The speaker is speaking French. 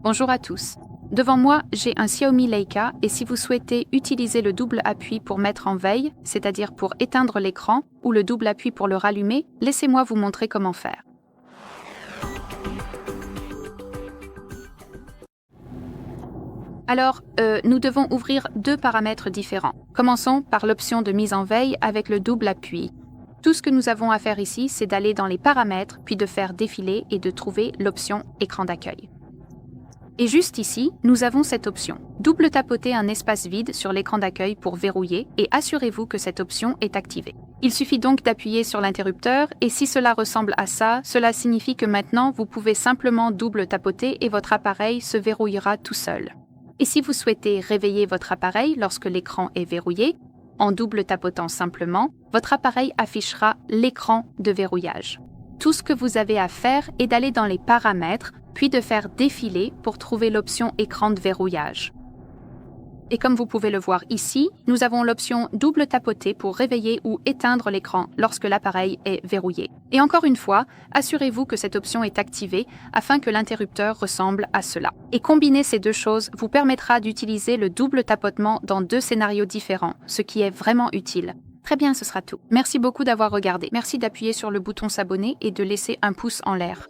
Bonjour à tous. Devant moi, j'ai un Xiaomi Leica et si vous souhaitez utiliser le double appui pour mettre en veille, c'est-à-dire pour éteindre l'écran, ou le double appui pour le rallumer, laissez-moi vous montrer comment faire. Alors, nous devons ouvrir deux paramètres différents. Commençons par l'option de mise en veille avec le double appui. Tout ce que nous avons à faire ici, c'est d'aller dans les paramètres, puis de faire défiler et de trouver l'option écran d'accueil. Et juste ici, nous avons cette option. Double tapotez un espace vide sur l'écran d'accueil pour verrouiller et assurez-vous que cette option est activée. Il suffit donc d'appuyer sur l'interrupteur et si cela ressemble à ça, cela signifie que maintenant vous pouvez simplement double tapoter et votre appareil se verrouillera tout seul. Et si vous souhaitez réveiller votre appareil lorsque l'écran est verrouillé, en double tapotant simplement, votre appareil affichera l'écran de verrouillage. Tout ce que vous avez à faire est d'aller dans les paramètres, puis de faire défiler pour trouver l'option écran de verrouillage. Et comme vous pouvez le voir ici, nous avons l'option double tapoter pour réveiller ou éteindre l'écran lorsque l'appareil est verrouillé. Et encore une fois, assurez-vous que cette option est activée afin que l'interrupteur ressemble à cela. Et combiner ces deux choses vous permettra d'utiliser le double tapotement dans deux scénarios différents, ce qui est vraiment utile. Très bien, ce sera tout. Merci beaucoup d'avoir regardé. Merci d'appuyer sur le bouton s'abonner et de laisser un pouce en l'air.